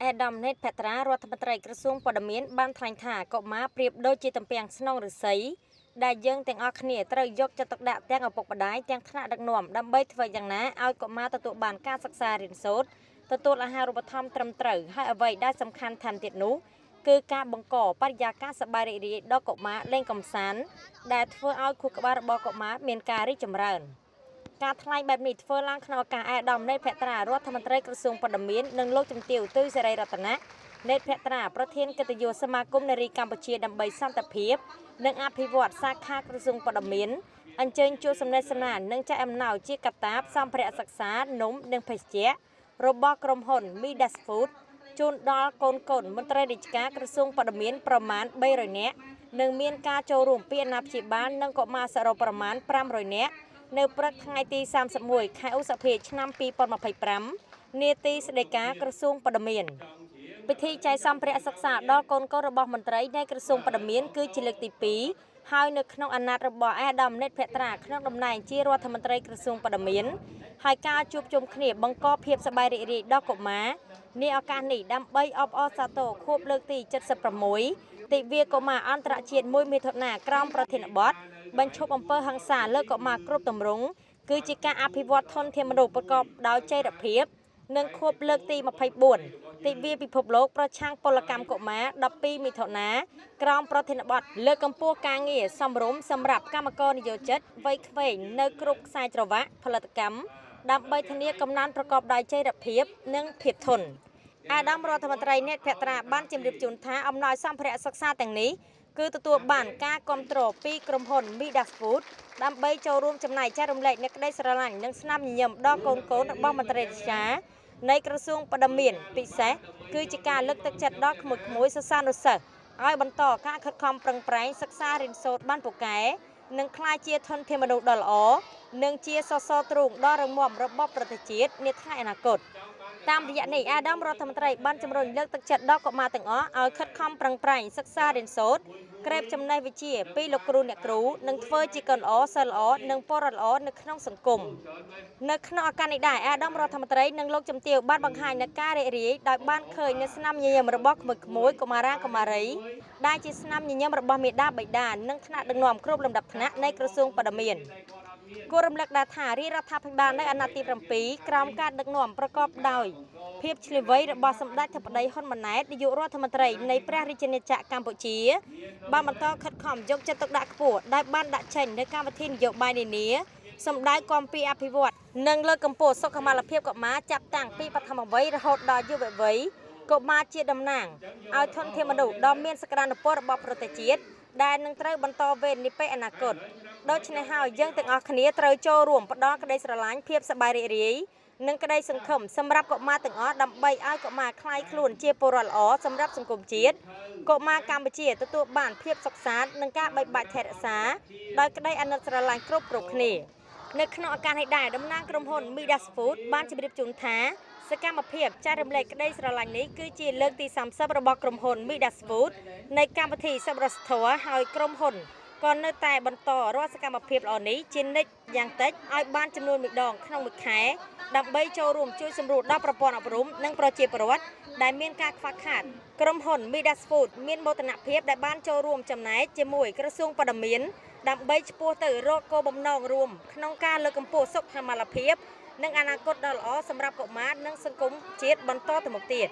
អេដាមណេត ភត្រារដ្ឋមន្ត្រីក្រសួងព័ត៌មានបានថ្លែងថាកុមារប្រៀបដូចជាតំពាំងស្នងឫស្សីដែលយើងទាំងអស់គ្នាត្រូវយកចិត្តទុកដាក់ទាំងឪពុកម្ដាយទាំងថ្នាក់ដឹកនាំដើម្បីធ្វើយ៉ាងណាឲ្យកុមារទទួលបានការសិក្សារៀនសូត្រទទួលអាហារូបត្ថម្ភត្រឹមត្រូវហើយអ្វីដែលសំខាន់ថែមទៀតនោះគឺការបង្កបរិយាកាសសប្បាយរីករាយដល់កុមារលេងកម្សាន្តដែលធ្វើឲ្យខួរក្បាលរបស់កុមារមានការរីកចម្រើនការថ្លែងបែបនេះធ្វើឡើងក្នុងឱកាសអាដាមណេត ភត្រារដ្ឋមន្ត្រីក្រសួងព័ត៌មាននិងលោកជំទាវ ទូចសេរីរតនាណេត ភត្រាប្រធានកិត្តិយសសមាគមនារីកម្ពុជាដើម្បីសន្តិភាពនិងអភិវឌ្ឍសាខាក្រសួងព័ត៌មានអញ្ជើញជួបសំណេះសំណាលនិងចែកអំណោយជាកតាបសម្ភារៈសិក្សានំនិងភេសជ្ជៈរបស់ក្រុមហ៊ុន Midas Food ជូនដល់កូនមន្ត្រីរាជការក្រសួងព័ត៌មានប្រមាណ300នាក់និងមានការចូលរួមពីអាណាព្យាបាលនិងកុមារសរុបប្រមាណ500នាក់នៅព្រឹកថ្ងៃទី31ខែឧសភាឆ្នាំ2025នាទីស្តីការក្រសួងព័ត៌មានពិធីចែកសម្ភារៈសិក្សាដល់កូនរបស់មន្ត្រីនៃក្រសួងព័ត៌មានគឺជាលើកទី2ហើយនៅក្នុងអាណត្តិរបស់អាដាមណេត ភត្រាក្នុងតំណែងជារដ្ឋមន្ត្រីក្រសួងព័ត៌មានហើយការជួបជុំគ្នាបង្កភាពសប្បាយរីករាយដល់កុមារនាឱកាសនេះដើម្បីអបអរសាទរខួបលើកទី76ទិវាកុមារអន្តរជាតិ1មិថុនាក្រោមប្រធានបទបញ្ឈប់អំពើហិង្សាលើកុមារគ្រប់ទម្រង់គឺជាការអភិវឌ្ឍធនធានមនុស្សប្រកបដោយចីរភាពនិងខួបលើកទី24ទិវាពិភពលោកប្រឆាំងពលកម្មកុមារ12មិថុនាក្រោមប្រធានបទលើកកម្ពស់ការងារសមរម្យសម្រាប់កម្មករនិយោជិតវ័យក្មេងនៅគ្រប់ខ្សែច្រវាក់ផលិតកម្មដើម្បីធានាកំណើនប្រកបដោយចីរភាពនិងភាពធន់អាដាមរដ្ឋមន្ត្រីណេត ភត្រាបានជម្រាបជូនថាអំណោយសម្ភារៈសិក្សាទាំងនេះគឺទទួលបានការគាំទ្រពីក្រុមហ៊ុន Midas Food ដើម្បីចូលរួមចំណែកចែករំលែកនូវក្តីស្រឡាញ់និងស្នាមញញឹមដល់កូនរបស់មន្ត្រីរាជការនៃក្រសួងព័ត៌មានពិសេសគឺជាការលើកទឹកចិត្តដល់ក្មួយសិស្សានុសិស្សឲ្យបន្តការខិតខំប្រឹងប្រែងសិក្សារៀនសូត្របានពូកែនិងក្លាយជាធនធានមនុស្សដ៏ល្អនិងជាសសរទ្រូងដ៏រឹងមាំរបស់ប្រទេសជាតិនាថ្ងៃអនាគតតាមរយៈនេះអាដាមរដ្ឋមន្ត្រីបានជំរុញលើកទឹកចិត្តដល់កុមារទាំងអស់ឲ្យខិតខំប្រឹងប្រែងសិក្សារៀនសូត្រក្រេបចំណេះវិជ្ជាពីលោកគ្រូអ្នកគ្រូនិងធ្វើជាកូនល្អសិស្សល្អនិងពលរដ្ឋល្អនៅក្នុងសង្គមនៅក្នុងឱកាសនេះដែរអាដាមរដ្ឋមន្ត្រីនិងលោកជំទាវបានបង្ហាញនូវការរីករាយដោយបានឃើញនូវស្នាមញញឹមរបស់ក្មួយកុមារាកុមារីដែលជាស្នាមញញឹមរបស់មាតាបិតានិងថ្នាក់ដឹកនាំគ្រប់លំដាប់ថ្នាក់នៃក្រសួងព័ត៌មានគួររំលឹកដែរថារាជរដ្ឋាភិបាលនៅអាណត្តិទី7ក្រោមការដឹកនាំប្រកបដោយភាពឆ្លៀវវៃរបស់សម្ដេចធិបតីហ៊ុនម៉ាណែតនាយករដ្ឋមន្ត្រីនៃព្រះរាជាណាចក្រកម្ពុជាបានបន្តខិតខំយកចិត្តទុកដាក់ខ្ពស់ដោយបានដាក់ចេញនូវកម្មវិធីនយោបាយនានាសម្ដៅគាំពារអភិវឌ្ឍនិងលើកកម្ពស់សុខុមាលភាពកុមារចាប់តាំងពីបឋមវ័យរហូតដល់យុវវ័យកុមារជាតំណាងឲ្យធនធានមនុស្សដ៏មានសក្តានុពលរបស់ប្រទេសជាតិដែលនឹងត្រូវបន្តវេននាពេលអនាគតដូច្នេះហើយយើងទាំងអស់គ្នាត្រូវចូលរួមផ្ដល់ក្តីស្រឡាញ់ភាពសប្បាយរីករាយនិងក្តីសង្ឃឹមសម្រាប់កុមារទាំងអស់ដើម្បីឲ្យកុមារក្លាយខ្លួនជាពលរដ្ឋល្អសម្រាប់សង្គមជាតិកុមារកម្ពុជាទទួលបានភាពសុខសាន្តនិងការបីបាច់ថែរក្សាដោយក្តីអាណិតស្រឡាញ់គ្រប់គ្នានៅក្នុងឱកាសនេះដែរតំណាងក្រុមហ៊ុន Midas Food បានជម្រាបជូនថាសកម្មភាពចែករំលែកក្តីស្រឡាញ់នេះគឺជាលើកទី30របស់ក្រុមហ៊ុន Midas Food នៃកម្មវិធីសប្បុរសធម៌ហើយក្រុមហ៊ុនក៏នៅតែបន្តរាល់សកម្មភាពល្អនេះជានិច្ចយ៉ាងតិចឲ្យបានចំនួន1ដងក្នុងមួយខែដើម្បីចូលរួមជួយសម្រួលដល់ប្រព័ន្ធអប់រំនិងប្រជាពលរដ្ឋដែលមានការខ្វះខាតក្រុមហ៊ុន Midas Food មានមោទនភាពដែលបានចូលរួមចំណែកជាមួយក្រសួងព័ត៌មានដើម្បីឆ្ពោះទៅរកគោលបំណងរួមក្នុងការលើកកម្ពស់សុខុមាលភាពនិងអនាគតដ៏ល្អសម្រាប់កុមារនិងសង្គមជាតិបន្តទៅមុខទៀត